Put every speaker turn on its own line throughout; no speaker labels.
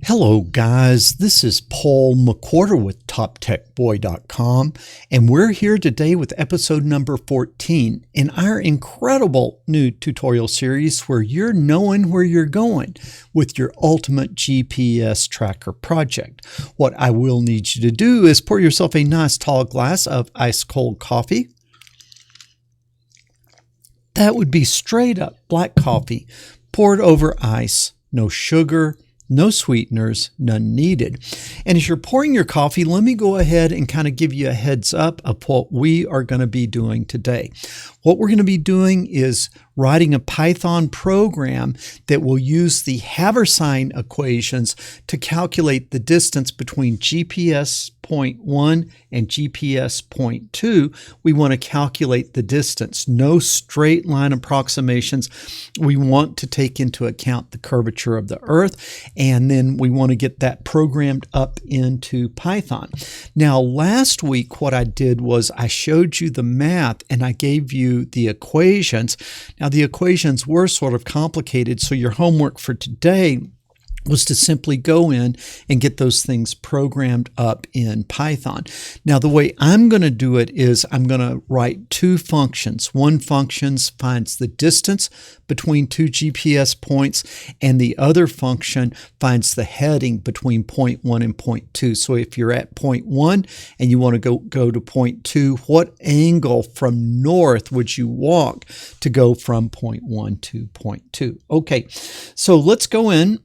Hello guys, this is Paul McWhorter with TopTechBoy.com, and we're here today with episode number 14 in our incredible new tutorial series where you're knowing where you're going with your ultimate GPS tracker project. What I will need you to do is pour yourself a nice tall glass of ice cold coffee. That would be straight up black coffee poured over ice, no sugar, no sweeteners, none needed. And as you're pouring your coffee, let me go ahead and kind of give you a heads up of what we are going to be doing today. What we're going to be doing is writing a Python program that will use the Haversine equations to calculate the distance between GPS point 1 and GPS point 2. We want to calculate the distance. No straight line approximations. We want to take into account the curvature of the Earth, and then we want to get that programmed up into Python. Now, last week what I did was I showed you the math and I gave you the equations. Now, the equations were sort of complicated, so your homework for today was to simply go in and get those things programmed up in Python. Now, the way I'm going to do it is I'm going to write two functions. One function finds the distance between two GPS points, and the other function finds the heading between point 1 and point 2. So if you're at point 1 and you want to go to point 2, what angle from north would you walk to go from point 1 to point 2? Okay, so let's go in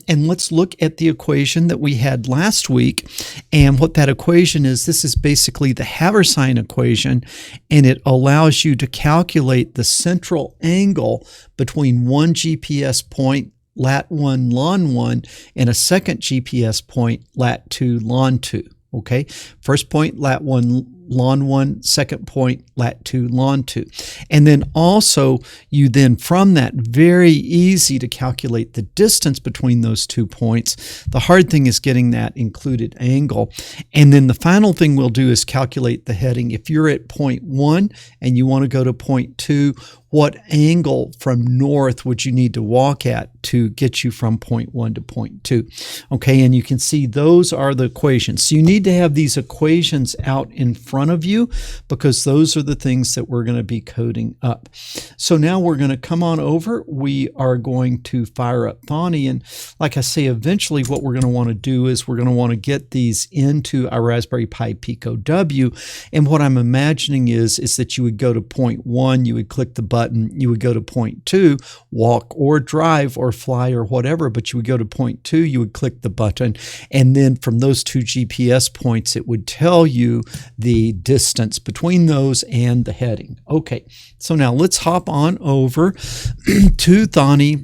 and let's look at the equation that we had last week. And what that equation is, this is basically the Haversine equation, and it allows you to calculate the central angle between one GPS point, lat 1, lon 1, and a second GPS point, lat 2, lon 2. Okay, first point, lat 1, lon 1, second point, lat 2, lon 2. And then also, you then from that, very easy to calculate the distance between those 2 points. The hard thing is getting that included angle. And then the final thing we'll do is calculate the heading. If you're at point 1 and you want to go to point 2, what angle from north would you need to walk at to get you from point 1 to point 2? Okay, and you can see those are the equations. So you need to have these equations out in front of you because those are the things that we're going to be coding up. So now we're going to come on over. We are going to fire up Thonny, and like I say, eventually what we're going to want to do is we're going to want to get these into our Raspberry Pi Pico W. And what I'm imagining is that you would go to point 1, you would click the button, you would go to point 2, walk or drive or fly or whatever, but you would go to point 2, you would click the button, and then from those 2 GPS points, it would tell you the distance between those and the heading. Okay, so now let's hop on over to Thonny,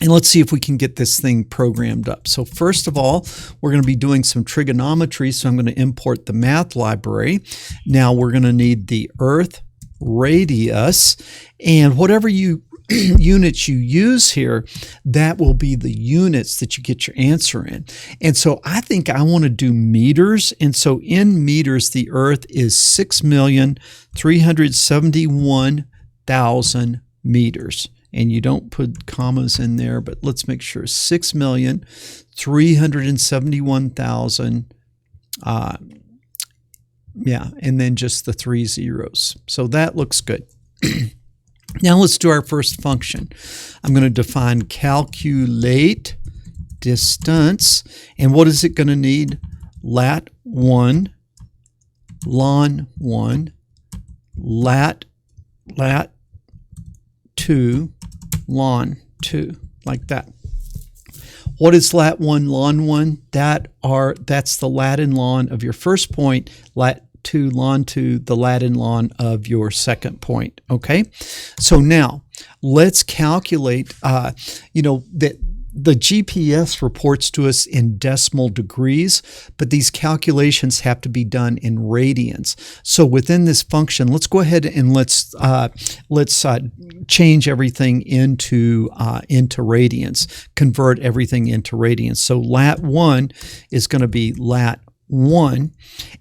and let's see if we can get this thing programmed up. So first of all, we're going to be doing some trigonometry, so I'm going to import the math library. Now we're going to need the Earth radius, and whatever units you use here, that will be the units that you get your answer in. And so I think I want to do meters, and so in meters, the Earth is 6,371,000 meters. And you don't put commas in there, but let's make sure 6,371,000. Yeah, and then just the 3 zeros. So that looks good. Now let's do our first function. I'm going to define calculate distance. And what is it going to need? Lat 1, lon 1, lat 2, lon 2, like that. What is lat 1, lon 1? That's the lat and lon of your first point, lat 2, lon 2, the lat and lon of your second point, okay? So now, let's calculate, that the GPS reports to us in decimal degrees, but these calculations have to be done in radians. So within this function, let's go ahead and let's change everything into radians, convert everything into radians. So lat 1 is going to be lat 1,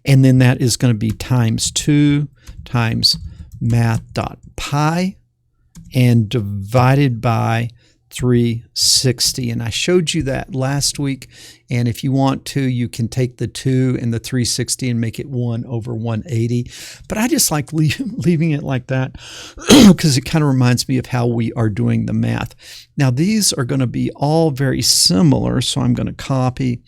and then that is going to be times 2 times math.pi and divided by 360. And I showed you that last week. And if you want to, you can take the 2 and the 360 and make it 1 over 180. But I just like leaving it like that because it kind of reminds me of how we are doing the math. Now, these are going to be all very similar. So I'm going to copy,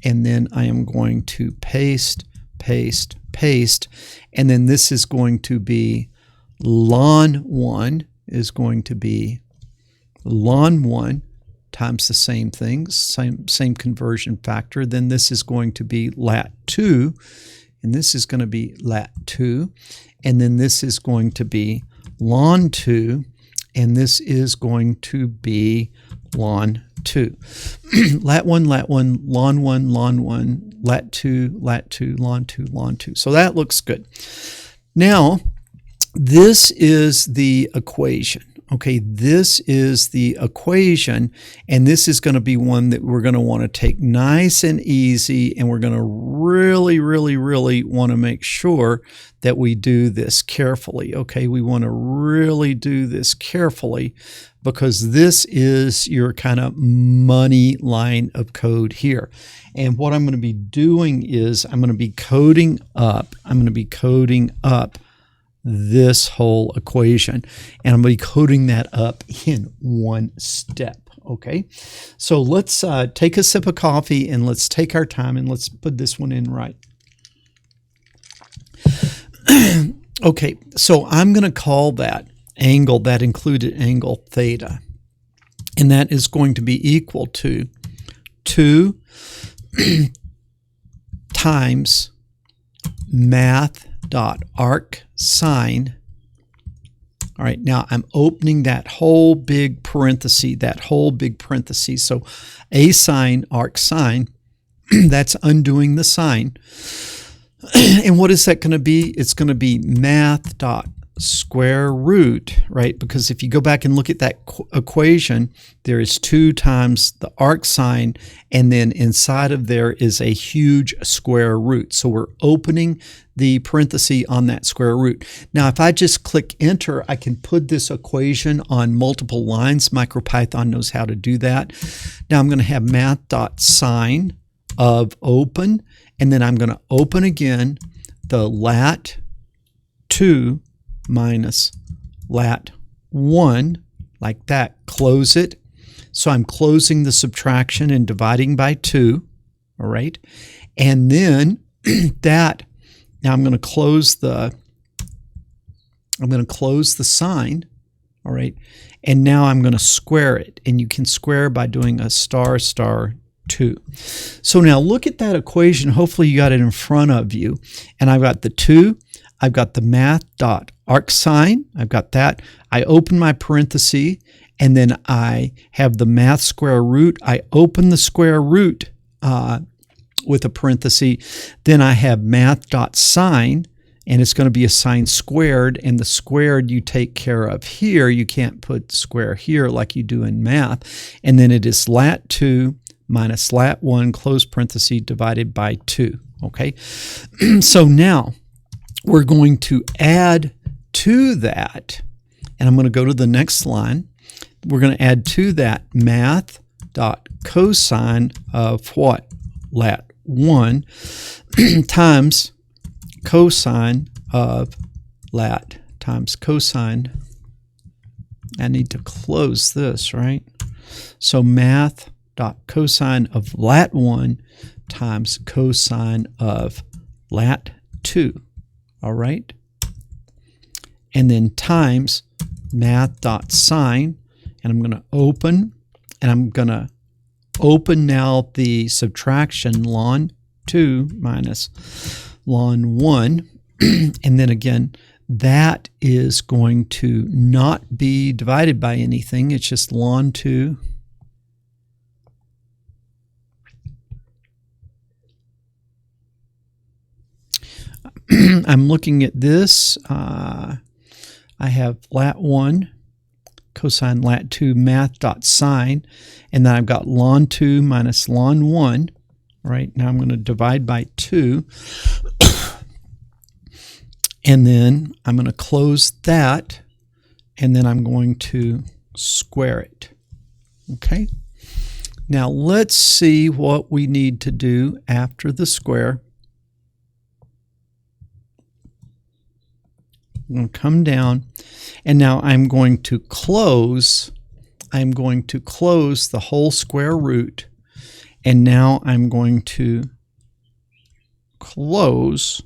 and then I am going to paste, paste, paste. And then this is going to be ln 1 is going to be ln 1 times the same things, same conversion factor. Then this is going to be lat 2, and this is going to be lat 2. And then this is going to be ln 2, and this is going to be ln 2. lat 1, lat 1, ln 1, ln 1, lat 2, lat 2, ln 2, ln 2. So that looks good. Now, this is the equation. Okay, this is the equation, and this is going to be one that we're going to want to take nice and easy, and we're going to really, really, really want to make sure that we do this carefully. Okay, we want to really do this carefully because this is your kind of money line of code here. And what I'm going to be doing is I'm going to be coding up this whole equation, and I'm going to be coding that up in one step. Okay, so let's take a sip of coffee and let's take our time and let's put this one in right. Okay, so I'm going to call that angle, that included angle, theta, and that is going to be equal to 2 times math.arcsine. All right, now I'm opening that whole big parenthesis, So a sine, arcsine, that's undoing the sine. And what is that going to be? It's going to be math dot square root, right? Because if you go back and look at that equation, there is 2 times the arcsine, and then inside of there is a huge square root. So we're opening the parenthesis on that square root. Now, if I just click enter, I can put this equation on multiple lines. MicroPython knows how to do that. Now I'm going to have math.sine of open, and then I'm going to open again the lat 2 minus lat 1, like that, close it. So I'm closing the subtraction and dividing by 2, all right? And then now I'm going to close the sign, all right? And now I'm going to square it, and you can square by doing a star, star, 2. So now look at that equation. Hopefully you got it in front of you. And I've got the 2, I've got the math.arcsine, I've got that. I open my parenthesis, and then I have the math square root. I open the square root with a parenthesis. Then I have math.sine, and it's going to be a sine squared, and the squared you take care of here. You can't put square here like you do in math. And then it is lat 2 minus lat 1, close parenthesis, divided by 2. Okay, so now we're going to add to that, and I'm going to go to the next line. We're going to add to that math dot cosine of what? Lat 1 times cosine of lat times cosine. I need to close this, right? So math dot cosine of lat 1 times cosine of lat 2. All right? And then times math.sine, and I'm going to open, and I'm going to open now the subtraction ln 2 minus ln 1, and then again, that is going to not be divided by anything. It's just ln 2 I'm looking at this. I have lat 1 cosine lat 2 math.sine, and then I've got ln 2 minus ln 1. All right, now I'm going to divide by 2, and then I'm going to close that, and then I'm going to square it. Okay. Now let's see what we need to do after the square. I'm going to come down, and now I'm going to close the whole square root, and now I'm going to close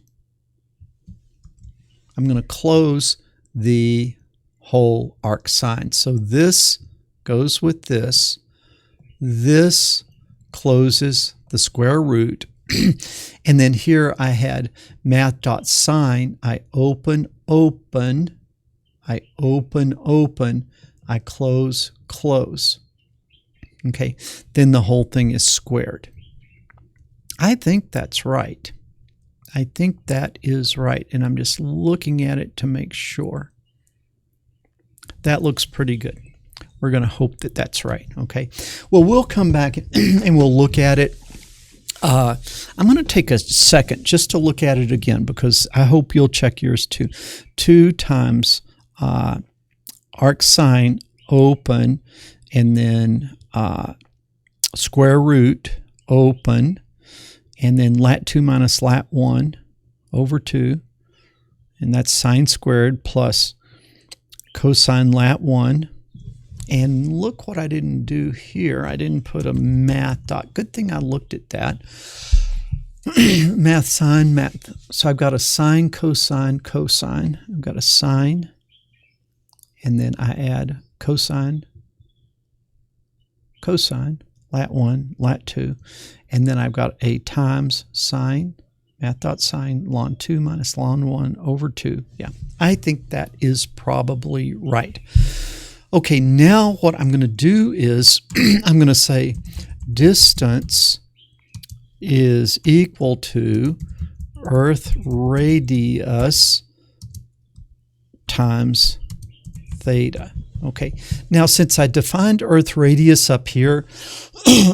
the whole arc sine. So this goes with this. This closes the square root. And then here I had math.sine. I open, I open, I close, close. Okay, then the whole thing is squared. I think that's right. I think that is right, and I'm just looking at it to make sure. That looks pretty good. We're going to hope that that's right, okay? Well, we'll come back and we'll look at it. I'm going to take a second just to look at it again, because I hope you'll check yours too. 2 times arc sine open, and then square root open, and then lat 2 minus lat 1 over 2, and that's sine squared plus cosine lat 1. And look what I didn't do here. I didn't put a math dot. Good thing I looked at that. Math sine, math. So I've got a sine, cosine, cosine. I've got a sine, and then I add cosine, cosine, lat 1, lat 2, and then I've got a times sine, math dot sine, ln 2 minus ln 1 over 2. Yeah, I think that is probably right. Okay, now what I'm going to do is I'm going to say distance is equal to Earth radius times theta. Okay, now since I defined Earth radius up here,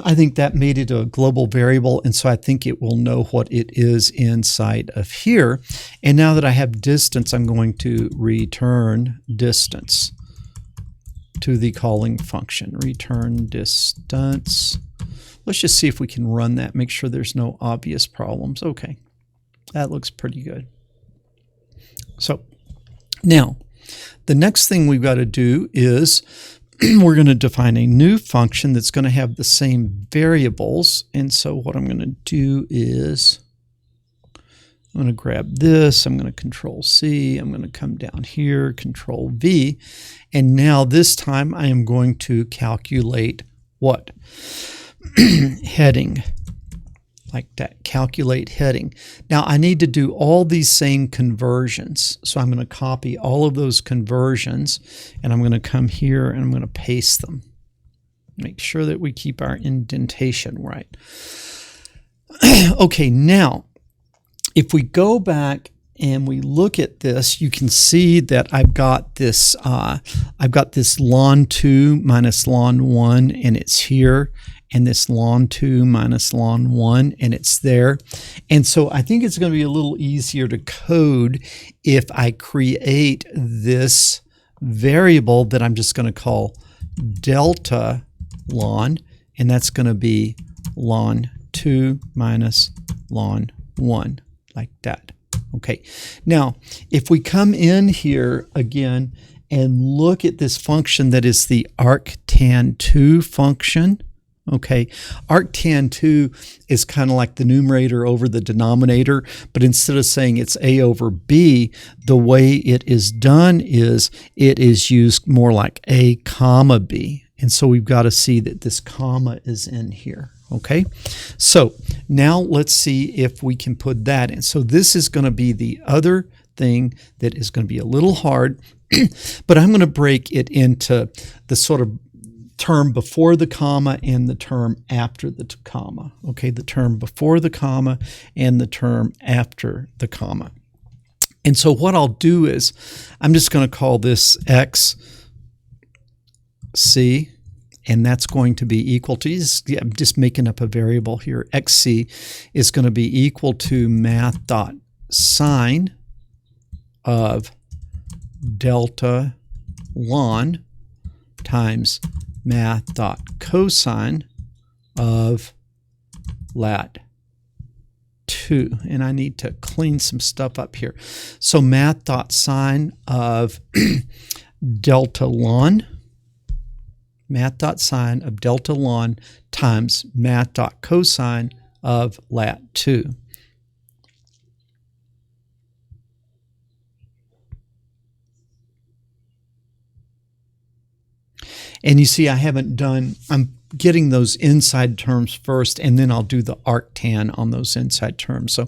I think that made it a global variable, and so I think it will know what it is inside of here. And now that I have distance, I'm going to return distance to the calling function. Return distance. Let's just see if we can run that, make sure there's no obvious problems. Okay, that looks pretty good. So now the next thing we've got to do is we're going to define a new function that's going to have the same variables. And so what I'm going to do is I'm going to grab this, I'm going to Control C, I'm going to come down here, Control V, and now this time I am going to calculate what? Heading, like that, calculate heading. Now I need to do all these same conversions, so I'm going to copy all of those conversions, and I'm going to come here and I'm going to paste them. Make sure that we keep our indentation right. Okay, now if we go back and we look at this, you can see that I've got this ln 2 minus ln 1, and it's here, and this ln 2 minus ln 1, and it's there. And so I think it's going to be a little easier to code if I create this variable that I'm just going to call delta ln, and that's going to be ln 2 minus ln 1. Like that. Okay, now if we come in here again and look at this function that is the arctan2 function, okay, arctan2 is kind of like the numerator over the denominator, but instead of saying it's a over b, the way it is done is it is used more like a comma b, and so we've got to see that this comma is in here. Okay, so now let's see if we can put that in. So this is going to be the other thing that is going to be a little hard, but I'm going to break it into the sort of term before the comma and the term after the comma. Okay, the term before the comma and the term after the comma. And so what I'll do is I'm just going to call this xc, and that's going to be equal to, I'm just making up a variable here, xc is going to be equal to math.sine of delta ln times math.cosine of lat 2. And I need to clean some stuff up here. So math.sine of delta ln, math.sine of delta ln times math.cosine of lat 2. And you see, I haven't done, I'm getting those inside terms first, and then I'll do the arctan on those inside terms. So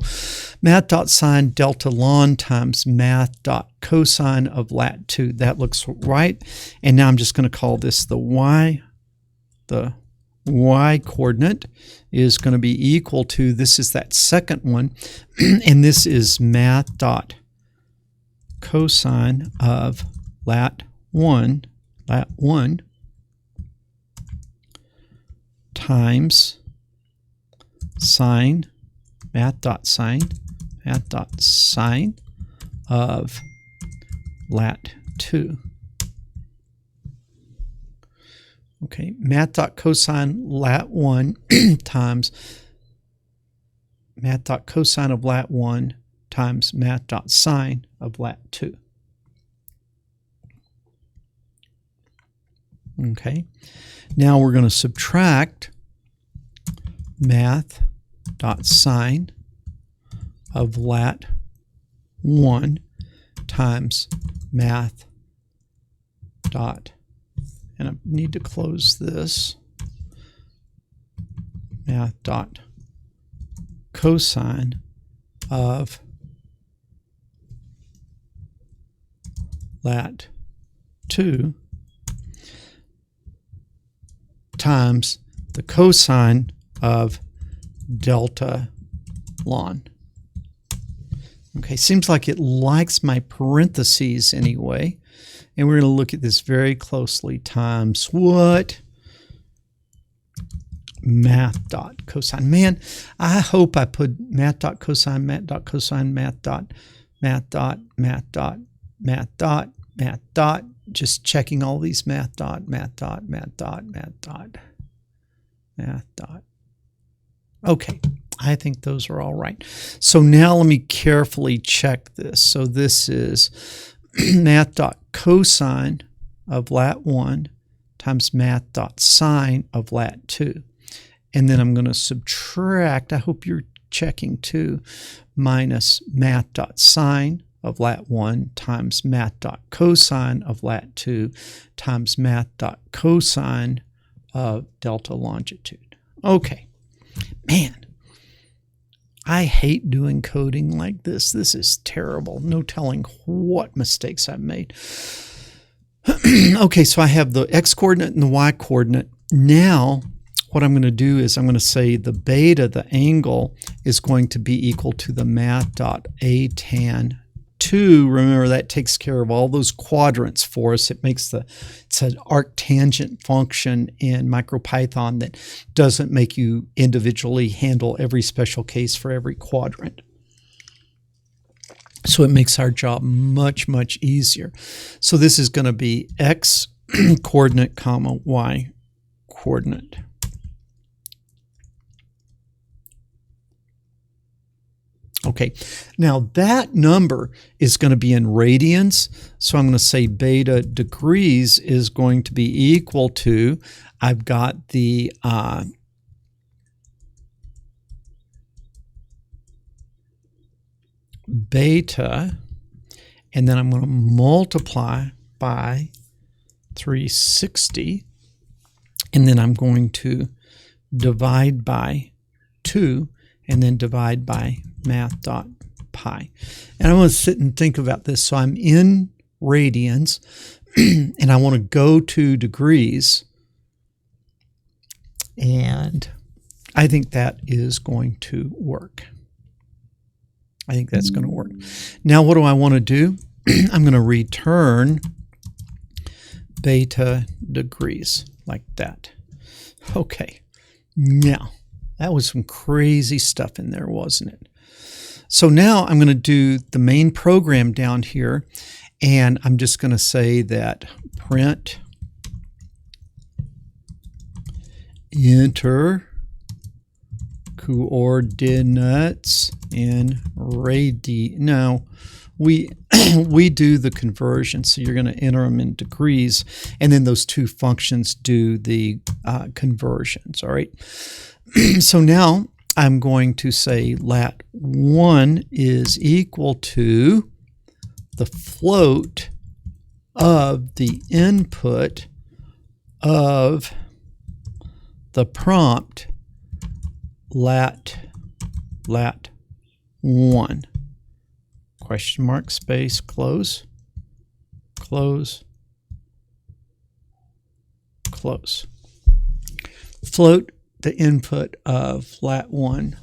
math.sine delta ln times math.cosine of lat 2. That looks right. And now I'm just going to call this the y. The y coordinate is going to be equal to, this is that second one, and this is math.cosine of lat 1 times sine, math.sine of lat 2. Okay, math.cosine lat 1 times math.cosine of lat 1 times math.sine of lat 2. Okay, now we're going to subtract math.sine of lat 1 times math dot, and I need to close this, math dot cosine of lat 2 times the cosine of delta ln. Okay, seems like it likes my parentheses anyway. And we're going to look at this very closely, times what? Math dot cosine. Man, I hope I put math dot cosine, math dot cosine, math dot, math dot, math dot, math dot, math dot. Just checking all these math dot, math dot, math dot, math dot, math dot. Okay, I think those are all right. So now let me carefully check this. So this is math dot cosine of lat 1 times math dot sine of lat 2. And then I'm going to subtract, I hope you're checking too, minus math dot sine of lat 1 times math dot cosine of lat 2 times math dot cosine of delta longitude. Okay, man, I hate doing coding like this. This is terrible. No telling what mistakes I've made. Okay, so I have the x-coordinate and the y-coordinate. Now, what I'm going to do is I'm going to say the beta, the angle, is going to be equal to the math dot a tan 2. Remember, that takes care of all those quadrants for us. It's an arctangent function in MicroPython that doesn't make you individually handle every special case for every quadrant. So it makes our job much, much easier. So this is going to be x coordinate comma y coordinate. Okay, now that number is going to be in radians, so I'm going to say beta degrees is going to be equal to, I've got the beta, and then I'm going to multiply by 360, and then I'm going to divide by 2, and then divide by math dot pi. And I want to sit and think about this. So I'm in radians, and I want to go to degrees, and I think that is going to work. I think that's going to work. Now, what do I want to do? I'm going to return beta degrees like that. Okay, now that was some crazy stuff in there, wasn't it? So now I'm going to do the main program down here, and I'm just going to say that print enter coordinates in radii. Now, we do the conversion, so you're going to enter them in degrees, and then those two functions do the conversions, all right? So now I'm going to say lat1 is equal to the float of the input of the prompt lat1, question mark, space, close, close, close. Float the input of lat1.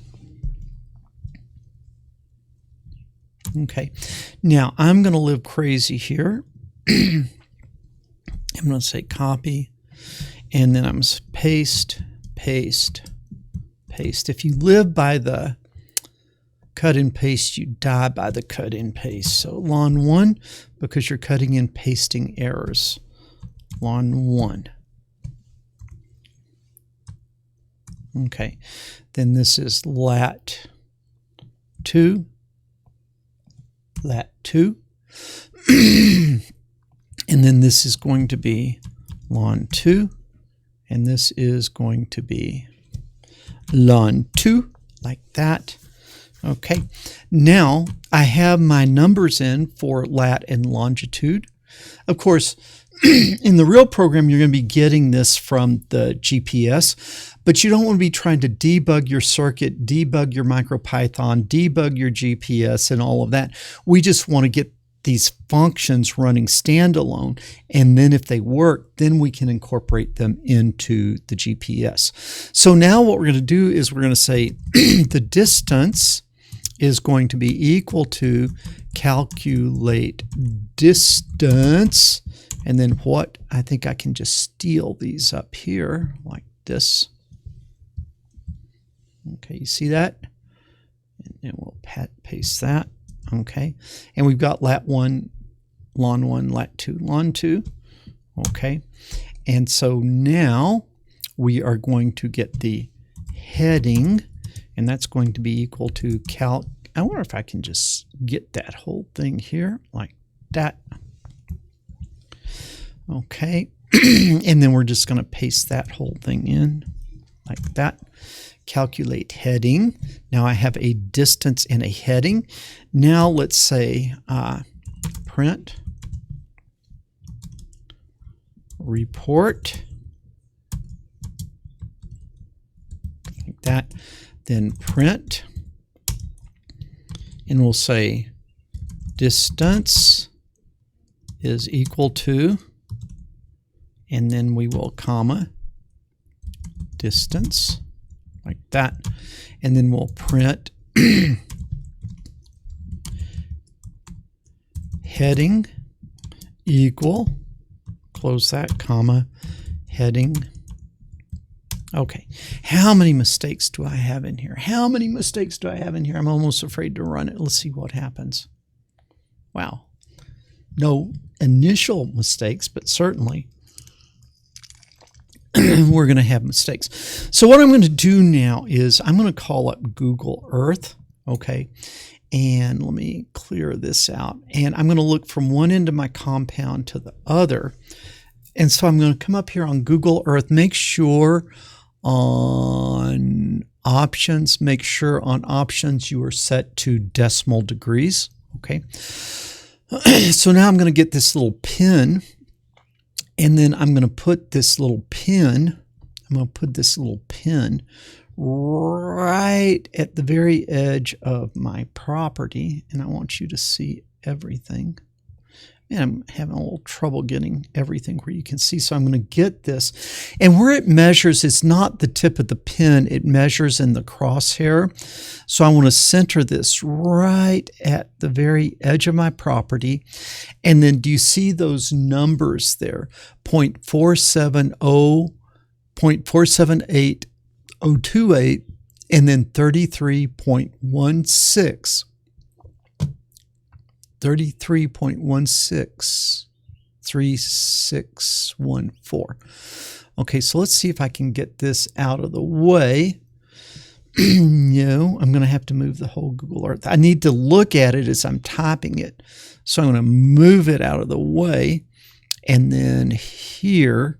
Okay, now I'm going to live crazy here. I'm going to say copy, and then I'm going to paste, paste, paste. If you live by the cut and paste, you die by the cut and paste. So ln 1, because you're cutting and pasting errors. Ln 1. Okay, then this is lat 2, lat 2. And then this is going to be ln 2, and this is going to be ln 2, like that. Okay, now I have my numbers in for lat and longitude. Of course, in the real program, you're going to be getting this from the GPS, but you don't want to be trying to debug your circuit, debug your MicroPython, debug your GPS, and all of that. We just want to get these functions running standalone, and then if they work, then we can incorporate them into the GPS. So now what we're going to do is we're going to say the distance is going to be equal to calculate distance, and then what? I think I can just steal these up here like this. Okay, you see that? And then we'll paste that. Okay, and we've got lat1, ln 1, lat 2, ln 2. Okay, and so now we are going to get the heading, and that's going to be equal to calc. I wonder if I can just get that whole thing here like that. Okay, and then we're just going to paste that whole thing in like that. Calculate heading. Now I have a distance and a heading. Now let's say print report, like that. Then print, and we'll say distance is equal to, and then we will comma distance, like that, and then we'll print heading equal, close that, comma, heading. Okay, how many mistakes do I have in here? How many mistakes do I have in here? I'm almost afraid to run it. Let's see what happens. Wow, no initial mistakes, but certainly we're going to have mistakes. So what I'm going to do now is I'm going to call up Google Earth, okay? And let me clear this out. And I'm going to look from one end of my compound to the other. And so I'm going to come up here on Google Earth, make sure on options, you are set to decimal degrees, okay? So now I'm going to get this little pin, and then I'm going to put this little pin, right at the very edge of my property, and I want you to see everything. Man, I'm having a little trouble getting everything where you can see, so I'm going to get this. And where it measures, it's not the tip of the pin, it measures in the crosshair. So I want to center this right at the very edge of my property. And then do you see those numbers there? 0.470, 0.478028, and then 33.16. 33.163614. Okay, so let's see if I can get this out of the way. No, I'm going to have to move the whole Google Earth. I need to look at it as I'm typing it. So I'm going to move it out of the way. And then here,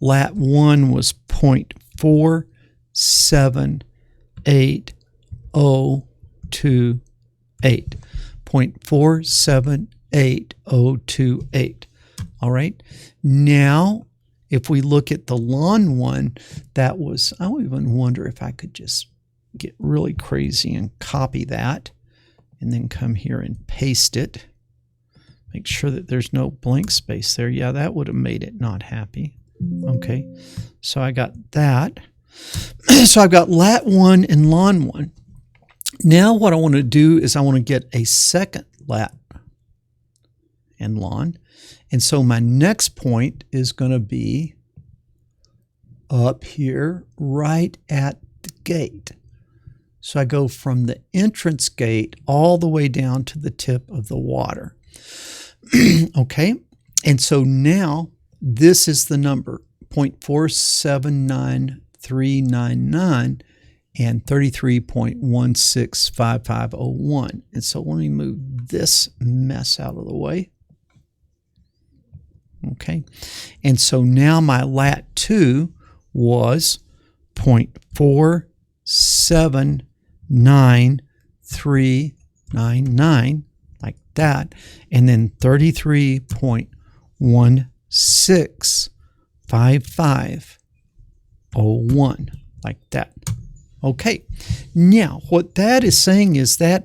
lat 1 was 0.478. 0.478028. All right. Now, if we look at the lawn one, that was, I would even wonder if I could just get really crazy and copy that and then come here and paste it. Make sure that there's no blank space there. Yeah, that would have made it not happy. Okay. So I got that. So I've got lat 1 and lawn 1. Now what I want to do is I want to get a second lat and lawn. And so my next point is going to be up here right at the gate. So I go from the entrance gate all the way down to the tip of the water. Okay. And so now this is the number 0.479399 and 33.165501. And so let me move this mess out of the way. Okay. And so now my lat 2 was 0.479399, like that, and then 33.165501, like that. Okay, now what that is saying is that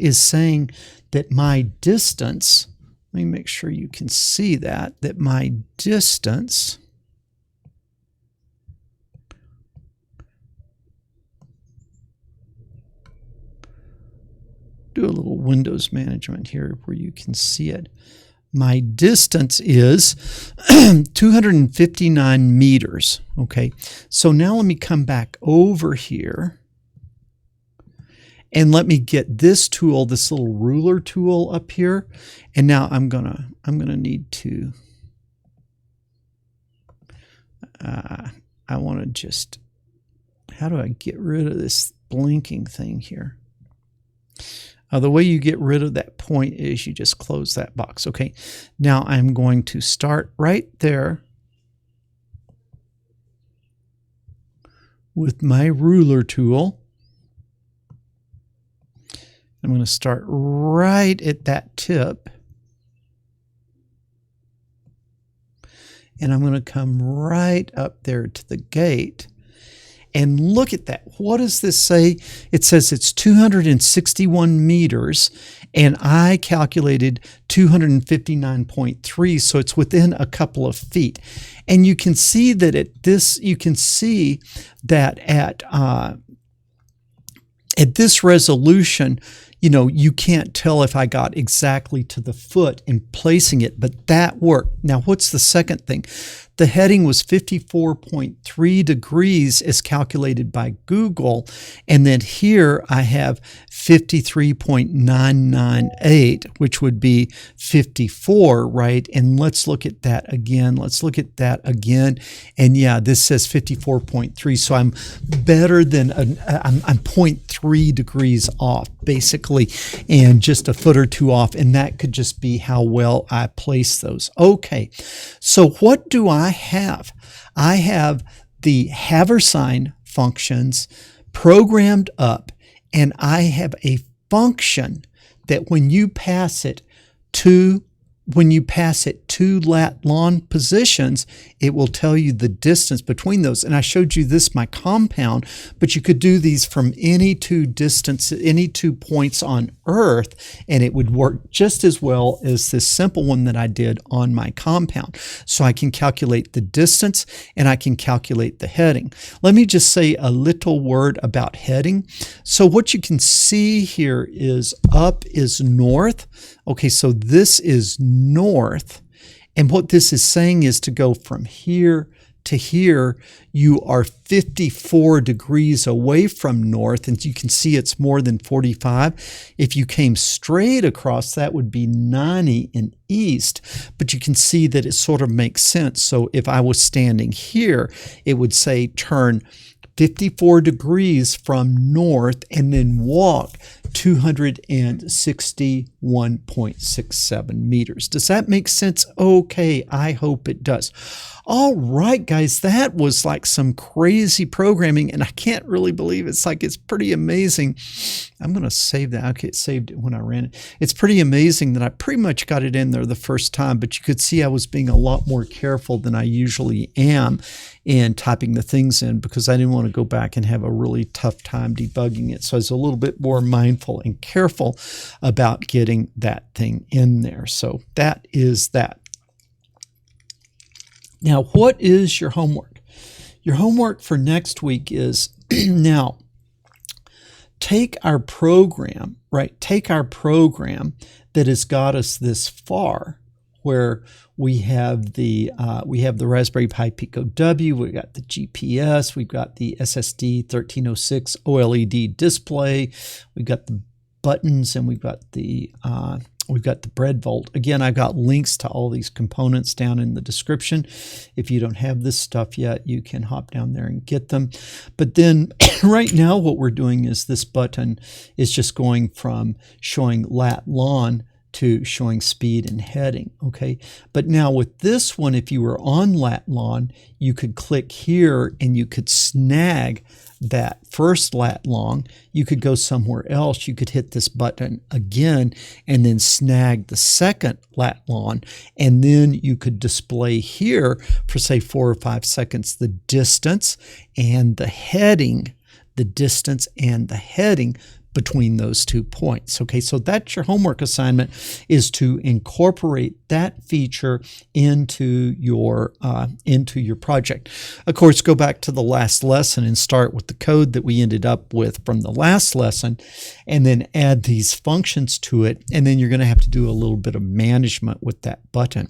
my distance, let me make sure you can see that my distance do a little Windows management here where you can see it. My distance is 259 meters. Okay, so now let me come back over here and let me get this tool, this little ruler tool up here. And now I'm gonna need to, I want to just, how do I get rid of this blinking thing here? The way you get rid of that point is you just close that box. Okay, now I'm going to start right there with my ruler tool. I'm going to start right at that tip. And I'm going to come right up there to the gate. And look at that. What does this say? It says it's 261 meters, and I calculated 259.3, so it's within a couple of feet. And you can see that at this, at this resolution, you know, you can't tell if I got exactly to the foot in placing it, but that worked. Now, what's the second thing? The heading was 54.3 degrees as calculated by Google. And then here I have 53.998, which would be 54, right? And let's look at that again. And yeah, this says 54.3. So I'm better than, I'm 0.3 degrees off, basically, and just a foot or two off. And that could just be how well I place those. Okay, so what do I have? I have the Haversine functions programmed up, and I have a function that when you pass it to lat long positions, it will tell you the distance between those. And I showed you this, my compound, but you could do these from any two points on Earth, and it would work just as well as this simple one that I did on my compound. So I can calculate the distance and I can calculate the heading. Let me just say a little word about heading. So what you can see here is up is north. Okay, so this is north. And what this is saying is to go from here to here, you are 54 degrees away from north, and you can see it's more than 45. If you came straight across, that would be 90 in east, but you can see that it sort of makes sense. So if I was standing here, it would say turn 54 degrees from north and then walk 261.67 meters. Does that make sense? Okay, I hope it does. All right, guys, that was like some crazy programming, and I can't really believe it's pretty amazing. I'm going to save that. Okay, it saved it when I ran it. It's pretty amazing that I pretty much got it in there the first time, but you could see I was being a lot more careful than I usually am in typing the things in, because I didn't want to go back and have a really tough time debugging it. So I was a little bit more mindful and careful about getting that thing in there. So that is that. Now, what is your homework? Your homework for next week is now take our program, right? Take our program that has got us this far, where we have the Raspberry Pi Pico W, we've got the GPS, we've got the SSD 1306 OLED display, we've got the buttons, and we've got the Breadvolt. Again, I've got links to all these components down in the description. If you don't have this stuff yet, you can hop down there and get them. But then right now what we're doing is this button is just going from showing lat lon to showing speed and heading, okay? But now with this one, if you were on lat lon, you could click here and you could snag that first lat long. You could go somewhere else. You could hit this button again and then snag the second lat long, and then you could display here for say 4 or 5 seconds the distance and the heading, the distance and the heading between those 2 points. Okay, so that's your homework assignment, is to incorporate that feature into your project. Of course, go back to the last lesson and start with the code that we ended up with from the last lesson, and then add these functions to it, and then you're going to have to do a little bit of management with that button.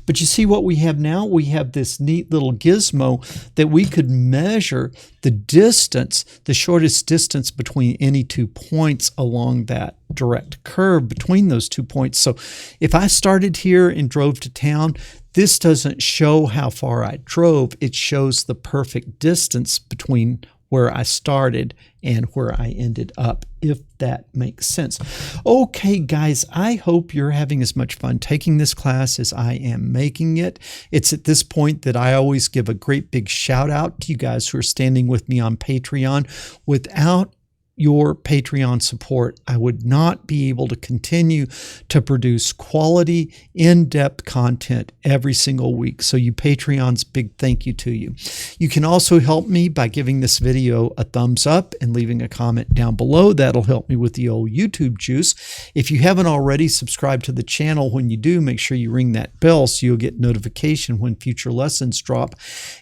But you see what we have now? We have this neat little gizmo that we could measure the distance, the shortest distance between any 2 points along that direct curve between those 2 points. So if I started here and drove to town, this doesn't show how far I drove. It shows the perfect distance between where I started and where I ended up, if that makes sense. Okay, guys, I hope you're having as much fun taking this class as I am making it. It's at this point that I always give a great big shout out to you guys who are standing with me on Patreon. Without your Patreon support, I would not be able to continue to produce quality, in-depth content every single week. So you Patreons, big thank you to you. You can also help me by giving this video a thumbs up and leaving a comment down below. That'll help me with the old YouTube juice. If you haven't already, subscribe to the channel. When you do, make sure you ring that bell so you'll get notification when future lessons drop.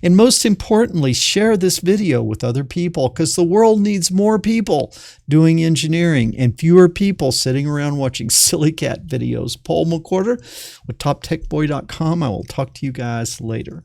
And most importantly, share this video with other people, because the world needs more people doing engineering and fewer people sitting around watching silly cat videos. Paul McWhorter with TopTechBoy.com. I will talk to you guys later.